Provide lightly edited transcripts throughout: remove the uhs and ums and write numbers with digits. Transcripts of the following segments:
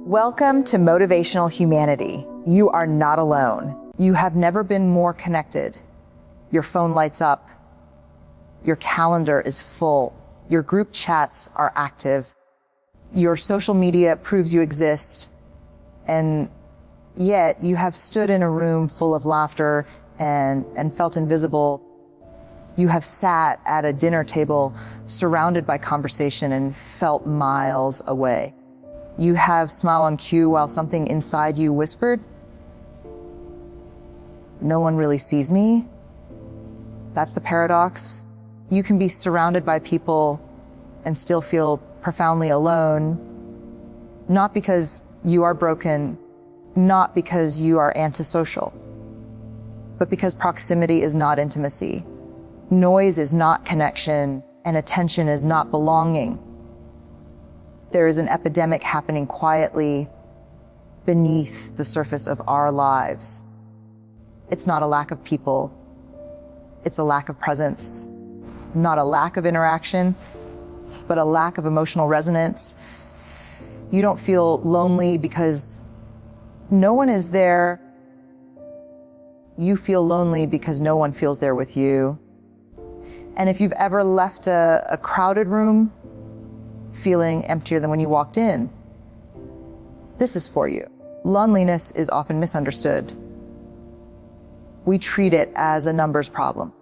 Welcome to Motivational Humanity. You are not alone. You have never been more connected. Your phone lights up. Your calendar is full. Your group chats are active. Your social media proves you exist. And yet you have stood in a room full of laughter and felt invisible. You have sat at a dinner table surrounded by conversation and felt miles away. You have smiled on cue while something inside you whispered, "No one really sees me." That's the paradox. You can be surrounded by people and still feel profoundly alone, not because you are broken, not because you are antisocial, but because proximity is not intimacy. Noise is not connection, and attention is not belonging. There is an epidemic happening quietly beneath the surface of our lives. It's not a lack of people. It's a lack of presence. Not a lack of interaction, but a lack of emotional resonance. You don't feel lonely because no one is there. You feel lonely because no one feels there with you. And if you've ever left a crowded room feeling emptier than when you walked in, this is for you. Loneliness is often misunderstood. We treat it as a numbers problem.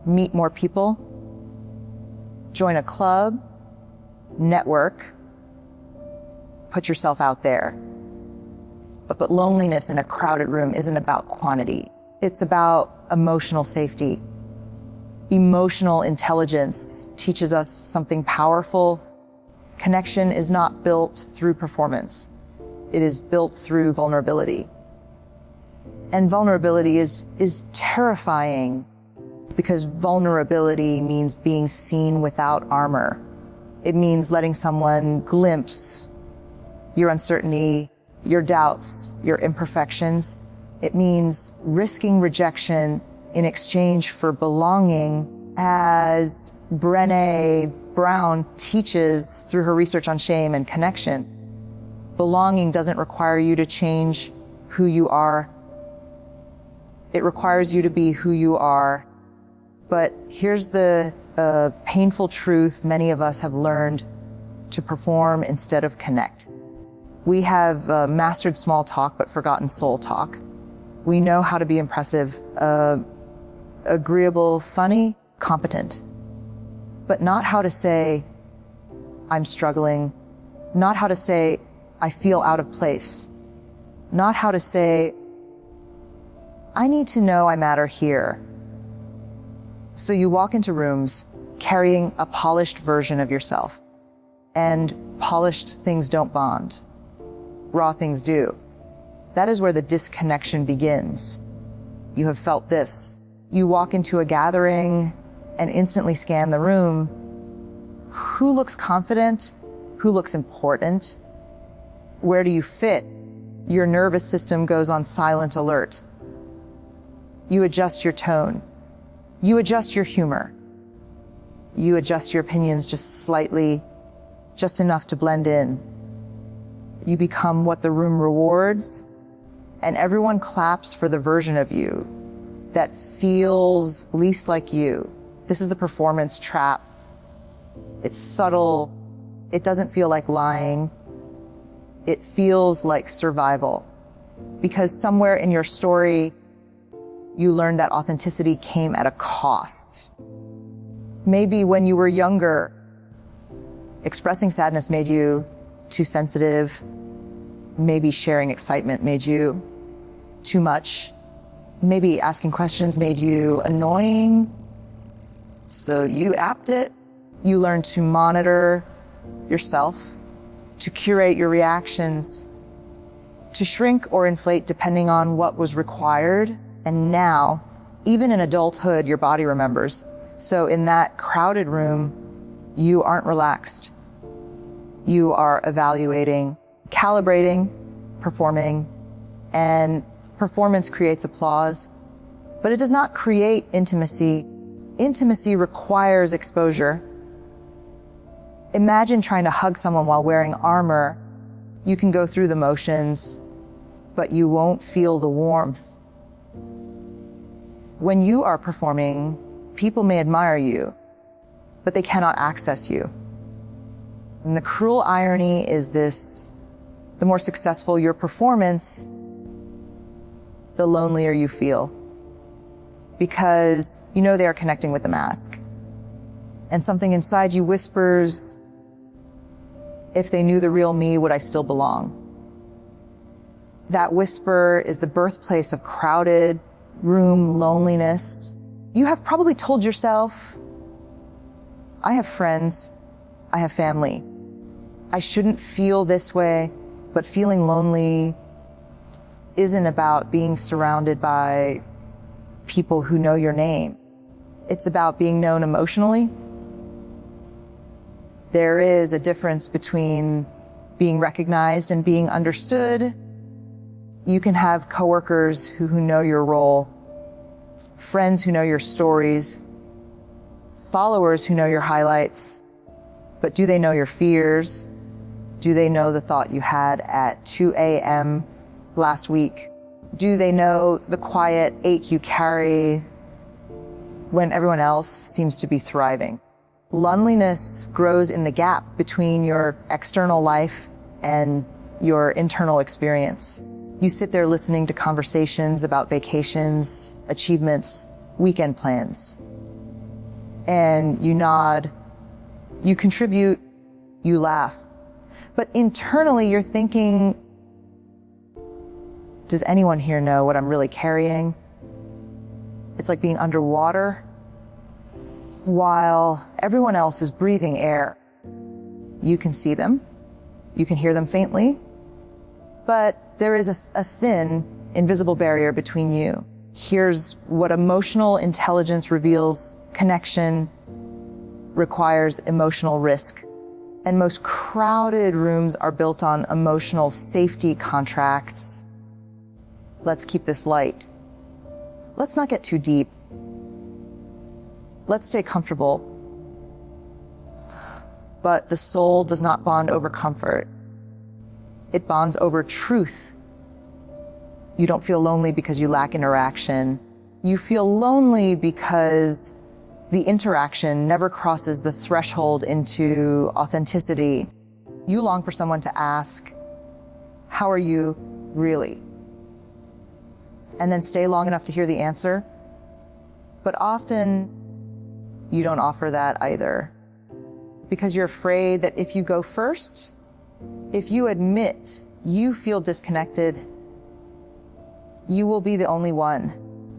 Meet more people, join a club, network, put yourself out there. But loneliness in a crowded room isn't about quantity. It's about emotional safety. Emotional intelligence teaches us something powerful. Connection is not built through performance. It is built through vulnerability. And vulnerability is terrifying because vulnerability means being seen without armor. It means letting someone glimpse your uncertainty, your doubts, your imperfections. It means risking rejection in exchange for belonging, as Brené Brown teaches through her research on shame and connection. Belonging doesn't require you to change who you are. It requires you to be who you are. But here's the painful truth many of us have learned: to perform instead of connect. We have mastered small talk but forgotten soul talk. We know how to be impressive, agreeable, funny, competent, but not how to say, "I'm struggling," not how to say, "I feel out of place," not how to say, "I need to know I matter here." So you walk into rooms carrying a polished version of yourself, and polished things don't bond. Raw things do. That is where the disconnection begins. You have felt this. You walk into a gathering and instantly scan the room. Who looks confident? Who looks important? Where do you fit? Your nervous system goes on silent alert. You adjust your tone. You adjust your humor. You adjust your opinions just slightly, just enough to blend in. You become what the room rewards, and everyone claps for the version of you that feels least like you. This is the performance trap. It's subtle. It doesn't feel like lying. It feels like survival. Because somewhere in your story, you learned that authenticity came at a cost. Maybe when you were younger, expressing sadness made you too sensitive. Maybe sharing excitement made you too much. Maybe asking questions made you annoying. So you apped it. You learned to monitor yourself, to curate your reactions, to shrink or inflate depending on what was required. And now, even in adulthood, your body remembers. So in that crowded room, you aren't relaxed. You are evaluating, calibrating, performing, and performance creates applause, but it does not create intimacy. Intimacy requires exposure. Imagine trying to hug someone while wearing armor. You can go through the motions, but you won't feel the warmth. When you are performing, people may admire you, but they cannot access you. And the cruel irony is this: the more successful your performance, the lonelier you feel. Because you know they are connecting with the mask. And something inside you whispers, if they knew the real me, would I still belong? That whisper is the birthplace of crowded room loneliness. You have probably told yourself, I have friends, I have family. I shouldn't feel this way, but feeling lonely isn't about being surrounded by people who know your name. It's about being known emotionally. There is a difference between being recognized and being understood. You can have coworkers who know your role, friends who know your stories, followers who know your highlights, but do they know your fears? Do they know the thought you had at 2 a.m. last week? Do they know the quiet ache you carry when everyone else seems to be thriving? Loneliness grows in the gap between your external life and your internal experience. You sit there listening to conversations about vacations, achievements, weekend plans, and you nod, you contribute, you laugh. But internally you're thinking, does anyone here know what I'm really carrying? It's like being underwater while everyone else is breathing air. You can see them, you can hear them faintly, but there is a thin, invisible barrier between you. Here's what emotional intelligence reveals: connection requires emotional risk. And most crowded rooms are built on emotional safety contracts. Let's keep this light. Let's not get too deep. Let's stay comfortable. But the soul does not bond over comfort. It bonds over truth. You don't feel lonely because you lack interaction. You feel lonely because the interaction never crosses the threshold into authenticity. You long for someone to ask, how are you really? And then stay long enough to hear the answer. But often you don't offer that either, because you're afraid that if you go first, if you admit you feel disconnected, you will be the only one.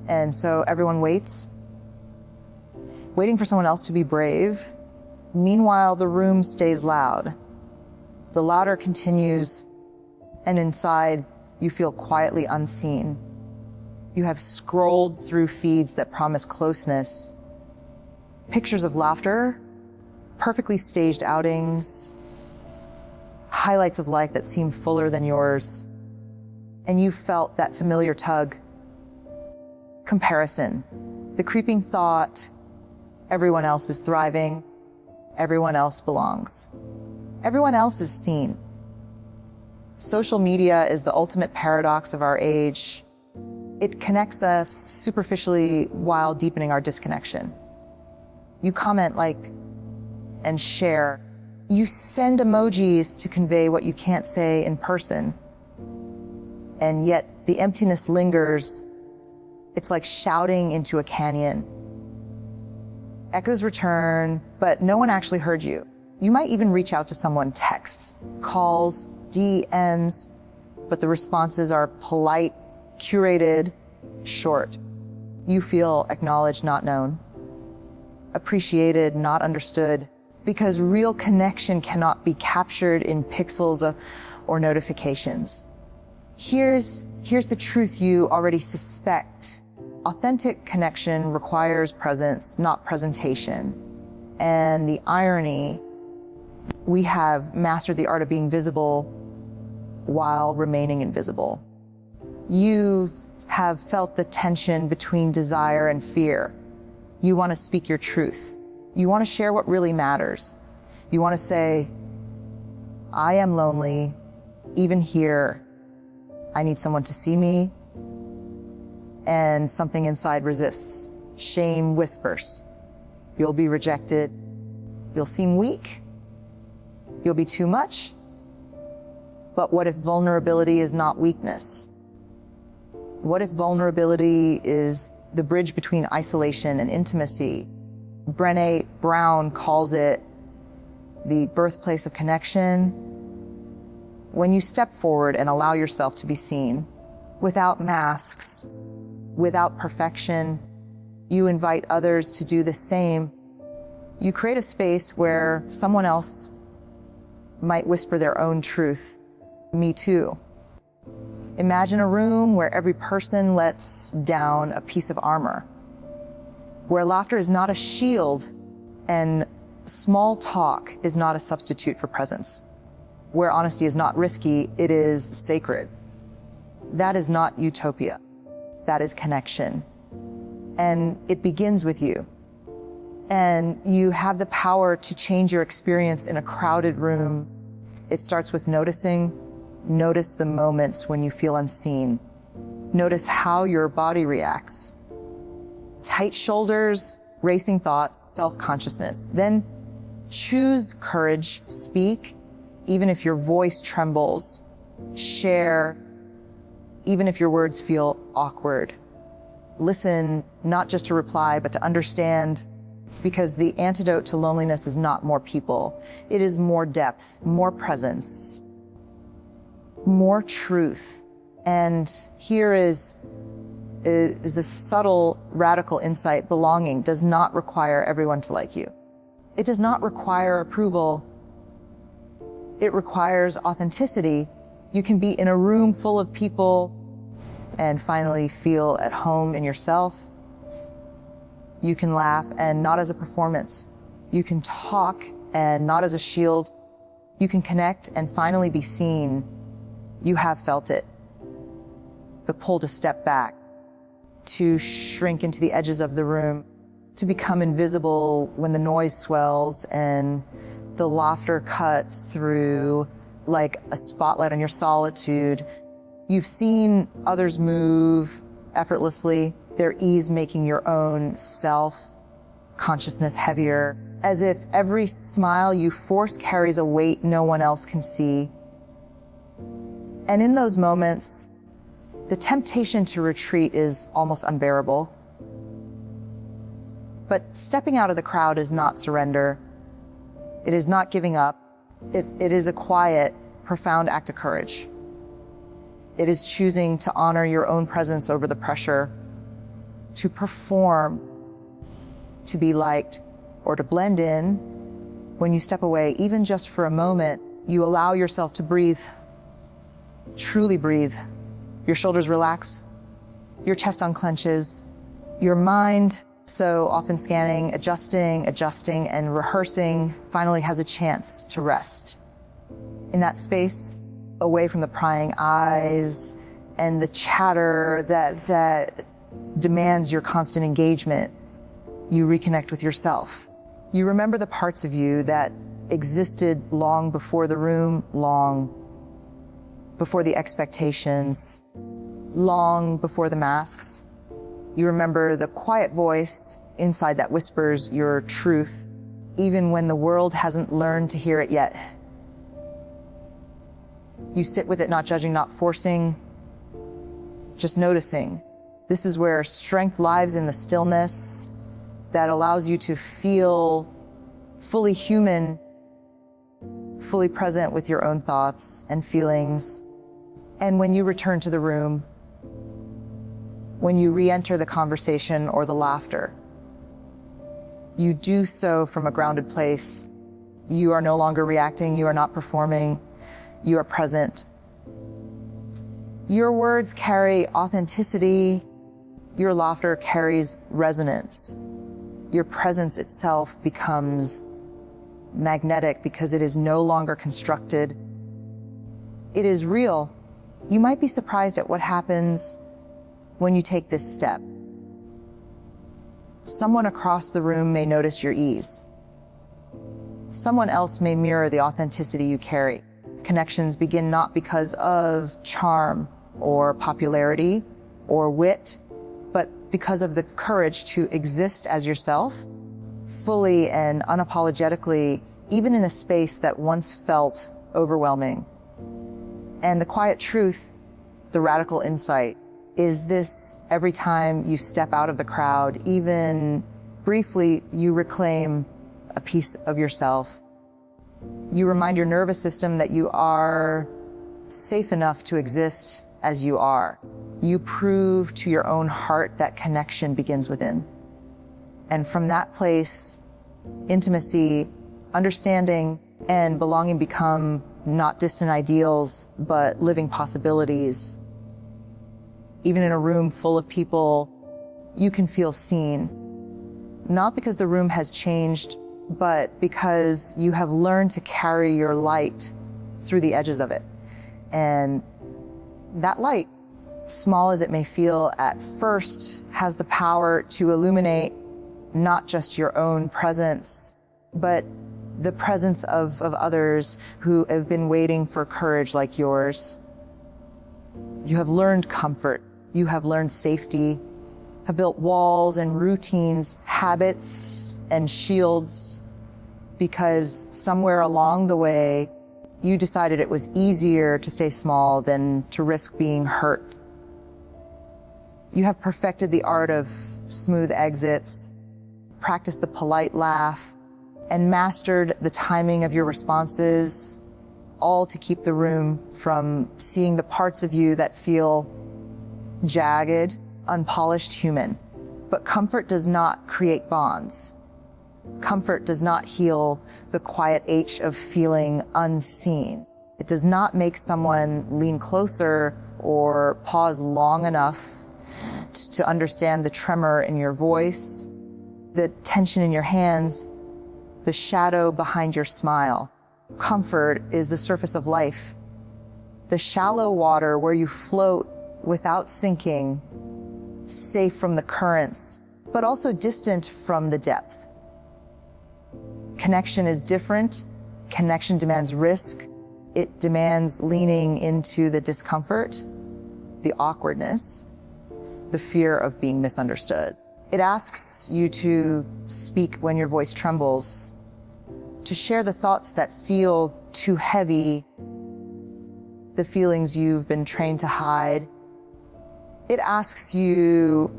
And so everyone waits, waiting for someone else to be brave. Meanwhile, the room stays loud. The louder continues, and inside you feel quietly unseen. You have scrolled through feeds that promise closeness, pictures of laughter, perfectly staged outings, highlights of life that seem fuller than yours. And you felt that familiar tug, comparison, the creeping thought, everyone else is thriving, everyone else belongs, everyone else is seen. Social media is the ultimate paradox of our age. It connects us superficially while deepening our disconnection. You comment, like, and share. You send emojis to convey what you can't say in person. And yet the emptiness lingers. It's like shouting into a canyon. Echoes return, but no one actually heard you. You might even reach out to someone, texts, calls, DMs, but the responses are polite, curated, short. You feel acknowledged, not known, appreciated, not understood, because real connection cannot be captured in pixels or notifications. Here's the truth you already suspect. Authentic connection requires presence, not presentation. And the irony, we have mastered the art of being visible while remaining invisible. You have felt the tension between desire and fear. You want to speak your truth. You want to share what really matters. You want to say, I am lonely, even here, I need someone to see me, and something inside resists. Shame whispers. You'll be rejected. You'll seem weak. You'll be too much. But what if vulnerability is not weakness? What if vulnerability is the bridge between isolation and intimacy? Brené Brown calls it the birthplace of connection. When you step forward and allow yourself to be seen, without masks, without perfection, you invite others to do the same. You create a space where someone else might whisper their own truth. Me too. Imagine a room where every person lets down a piece of armor, where laughter is not a shield and small talk is not a substitute for presence, where honesty is not risky, it is sacred. That is not utopia. That is connection. And it begins with you. And you have the power to change your experience in a crowded room. It starts with noticing. Notice the moments when you feel unseen. Notice how your body reacts. Tight shoulders, racing thoughts, self-consciousness. Then choose courage, speak, even if your voice trembles. Share, even if your words feel awkward. Listen, not just to reply, but to understand, because the antidote to loneliness is not more people. It is more depth, more presence, more truth. And here is the subtle, radical insight. Belonging does not require everyone to like you. It does not require approval. It requires authenticity. You can be in a room full of people and finally feel at home in yourself. You can laugh, and not as a performance. You can talk, and not as a shield. You can connect and finally be seen. You have felt it. The pull to step back, to shrink into the edges of the room, to become invisible when the noise swells and the laughter cuts through like a spotlight on your solitude. You've seen others move effortlessly, their ease making your own self-consciousness heavier, as if every smile you force carries a weight no one else can see. And in those moments, the temptation to retreat is almost unbearable. But stepping out of the crowd is not surrender. It is not giving up. It is a quiet, profound act of courage. It is choosing to honor your own presence over the pressure, to perform, to be liked, or to blend in. When you step away, even just for a moment, you allow yourself to breathe, truly breathe. Your shoulders relax, your chest unclenches, your mind, so often scanning, adjusting, and rehearsing, finally has a chance to rest. In that space, away from the prying eyes and the chatter that demands your constant engagement, you reconnect with yourself. You remember the parts of you that existed long before the room, long before the expectations, long before the masks. You remember the quiet voice inside that whispers your truth, even when the world hasn't learned to hear it yet. You sit with it, not judging, not forcing, just noticing. This is where strength lives, in the stillness that allows you to feel fully human, fully present with your own thoughts and feelings. And when you return to the room, when you re-enter the conversation or the laughter, you do so from a grounded place. You are no longer reacting, you are not performing, you are present. Your words carry authenticity, your laughter carries resonance. Your presence itself becomes magnetic because it is no longer constructed. It is real. You might be surprised at what happens when you take this step. Someone across the room may notice your ease. Someone else may mirror the authenticity you carry. Connections begin not because of charm or popularity or wit, but because of the courage to exist as yourself, fully and unapologetically, even in a space that once felt overwhelming. And the quiet truth, the radical insight, is this: every time you step out of the crowd, even briefly, you reclaim a piece of yourself. You remind your nervous system that you are safe enough to exist as you are. You prove to your own heart that connection begins within. And from that place, intimacy, understanding, and belonging become not distant ideals, but living possibilities. Even in a room full of people, you can feel seen. Not because the room has changed, but because you have learned to carry your light through the edges of it. And that light, small as it may feel at first, has the power to illuminate not just your own presence, but the presence of others who have been waiting for courage like yours. You have learned comfort. You have learned safety, have built walls and routines, habits and shields, because somewhere along the way, you decided it was easier to stay small than to risk being hurt. You have perfected the art of smooth exits, practiced the polite laugh, and mastered the timing of your responses, all to keep the room from seeing the parts of you that feel jagged, unpolished human. But comfort does not create bonds. Comfort does not heal the quiet ache of feeling unseen. It does not make someone lean closer or pause long enough to understand the tremor in your voice, the tension in your hands, the shadow behind your smile. Comfort is the surface of life, the shallow water where you float without sinking, safe from the currents, but also distant from the depth. Connection is different. Connection demands risk. It demands leaning into the discomfort, the awkwardness, the fear of being misunderstood. It asks you to speak when your voice trembles, to share the thoughts that feel too heavy, the feelings you've been trained to hide. It asks you,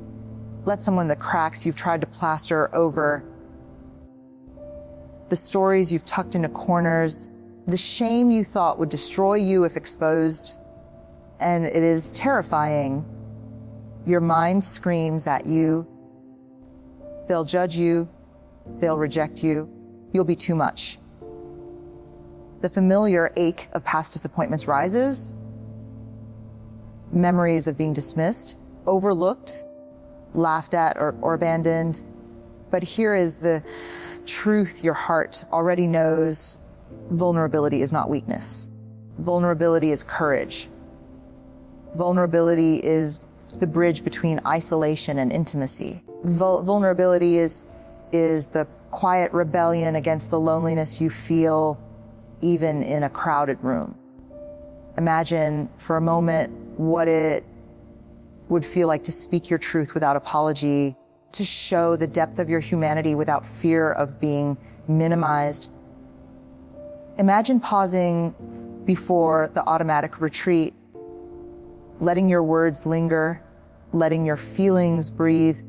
let someone the cracks you've tried to plaster over, the stories you've tucked into corners, the shame you thought would destroy you if exposed. And it is terrifying. Your mind screams at you. They'll judge you. They'll reject you. You'll be too much. The familiar ache of past disappointments rises. Memories of being dismissed, overlooked, laughed at, or abandoned. But here is the truth your heart already knows. Vulnerability is not weakness. Vulnerability is courage. Vulnerability is the bridge between isolation and intimacy. Vulnerability is the quiet rebellion against the loneliness you feel even in a crowded room. Imagine for a moment what it would feel like to speak your truth without apology, to show the depth of your humanity without fear of being minimized. Imagine pausing before the automatic retreat, letting your words linger, letting your feelings breathe,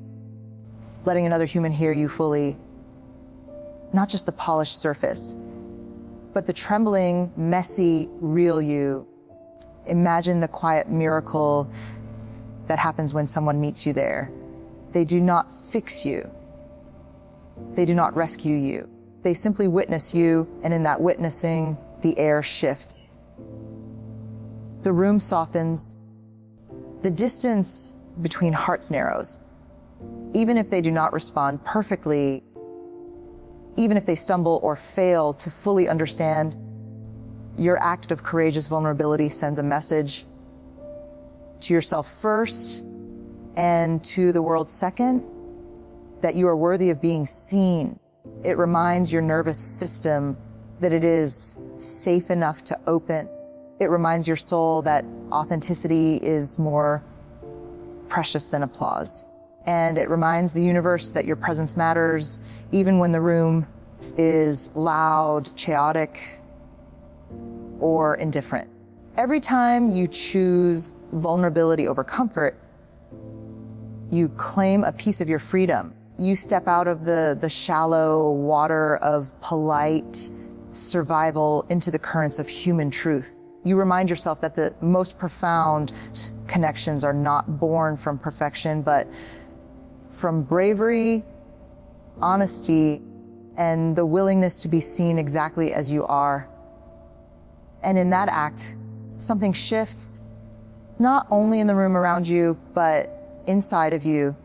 letting another human hear you fully. Not just the polished surface, but the trembling, messy, real you. Imagine the quiet miracle that happens when someone meets you there. They do not fix you. They do not rescue you. They simply witness you, and in that witnessing, the air shifts. The room softens. The distance between hearts narrows. Even if they do not respond perfectly, even if they stumble or fail to fully understand, your act of courageous vulnerability sends a message to yourself first and to the world second, that you are worthy of being seen. It reminds your nervous system that it is safe enough to open. It reminds your soul that authenticity is more precious than applause. And it reminds the universe that your presence matters, even when the room is loud, chaotic, or indifferent. Every time you choose vulnerability over comfort, you claim a piece of your freedom. You step out of the shallow water of polite survival into the currents of human truth. You remind yourself that the most profound connections are not born from perfection, but from bravery, honesty, and the willingness to be seen exactly as you are. And in that act, something shifts, not only in the room around you, but inside of you.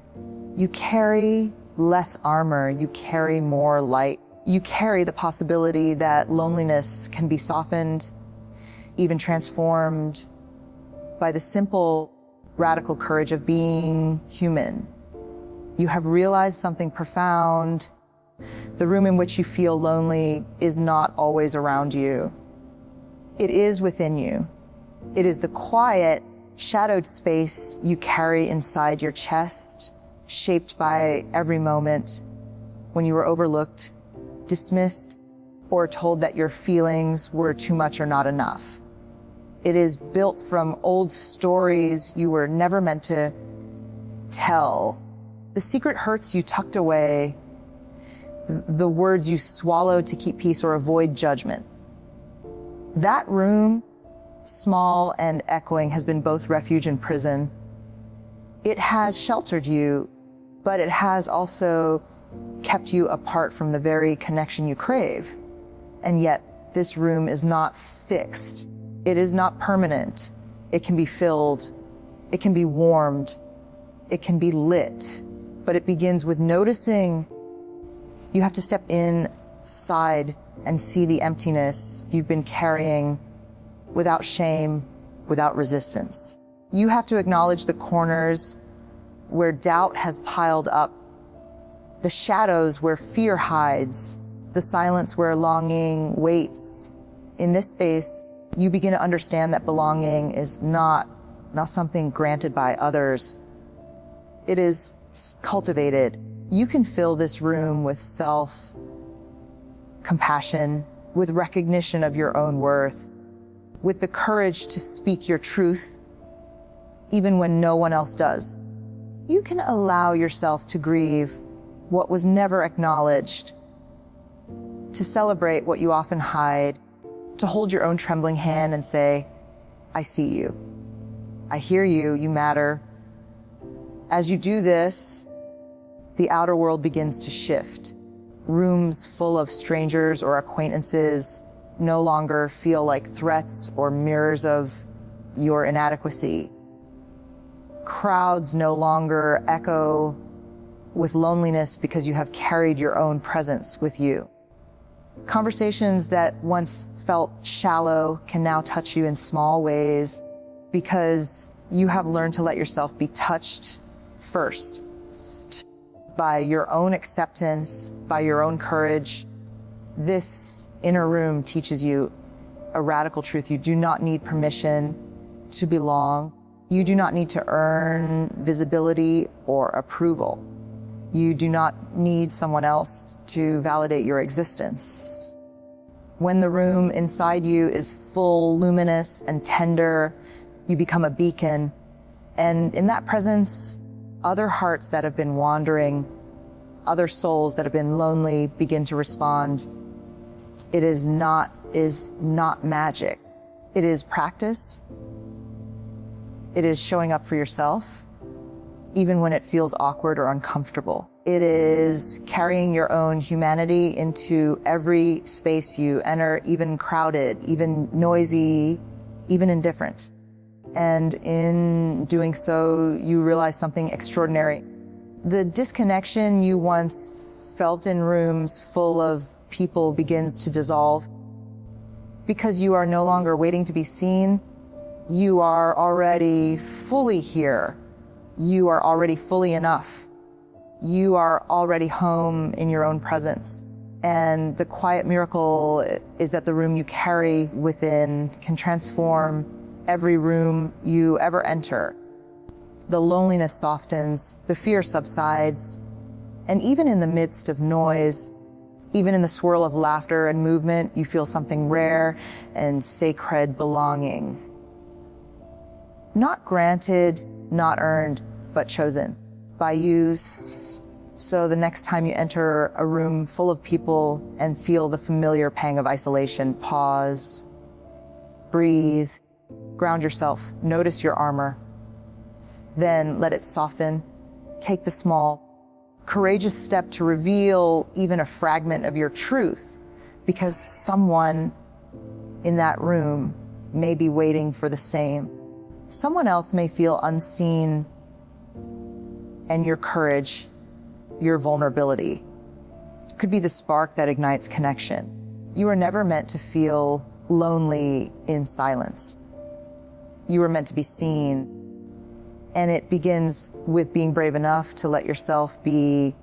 You carry less armor, you carry more light. You carry the possibility that loneliness can be softened, even transformed, by the simple, radical courage of being human. You have realized something profound. The room in which you feel lonely is not always around you. It is within you. It is the quiet, shadowed space you carry inside your chest, shaped by every moment when you were overlooked, dismissed, or told that your feelings were too much or not enough. It is built from old stories you were never meant to tell. The secret hurts you tucked away, the words you swallowed to keep peace or avoid judgment. That room, small and echoing, has been both refuge and prison. It has sheltered you, but it has also kept you apart from the very connection you crave. And yet, this room is not fixed. It is not permanent. It can be filled. It can be warmed. It can be lit. But it begins with noticing. You have to step inside and see the emptiness you've been carrying without shame, without resistance. You have to acknowledge the corners where doubt has piled up, the shadows where fear hides, the silence where longing waits. In this space, you begin to understand that belonging is not something granted by others. It is cultivated. You can fill this room with self-compassion, with recognition of your own worth, with the courage to speak your truth, even when no one else does. You can allow yourself to grieve what was never acknowledged, to celebrate what you often hide, to hold your own trembling hand and say, I see you. I hear you, you matter. As you do this, the outer world begins to shift. Rooms full of strangers or acquaintances no longer feel like threats or mirrors of your inadequacy. Crowds no longer echo with loneliness because you have carried your own presence with you. Conversations that once felt shallow can now touch you in small ways because you have learned to let yourself be touched first by your own acceptance, by your own courage. This inner room teaches you a radical truth. You do not need permission to belong. You do not need to earn visibility or approval. You do not need someone else to validate your existence. When the room inside you is full, luminous, and tender, you become a beacon. And in that presence, other hearts that have been wandering, other souls that have been lonely begin to respond. It is not magic. It is practice. It is showing up for yourself, even when it feels awkward or uncomfortable. It is carrying your own humanity into every space you enter, even crowded, even noisy, even indifferent. And in doing so, you realize something extraordinary. The disconnection you once felt in rooms full of people begins to dissolve because you are no longer waiting to be seen. You are already fully here. You are already fully enough. You are already home in your own presence. And the quiet miracle is that the room you carry within can transform every room you ever enter. The loneliness softens, the fear subsides, and even in the midst of noise, even in the swirl of laughter and movement, you feel something rare and sacred belonging. Not granted, not earned, but chosen by you. So the next time you enter a room full of people and feel the familiar pang of isolation, pause, breathe, ground yourself, notice your armor. Then let it soften. Take the small, courageous step to reveal even a fragment of your truth, because someone in that room may be waiting for the same. Someone else may feel unseen, and your courage, your vulnerability, could be the spark that ignites connection. You are never meant to feel lonely in silence. You are meant to be seen. And it begins with being brave enough to let yourself be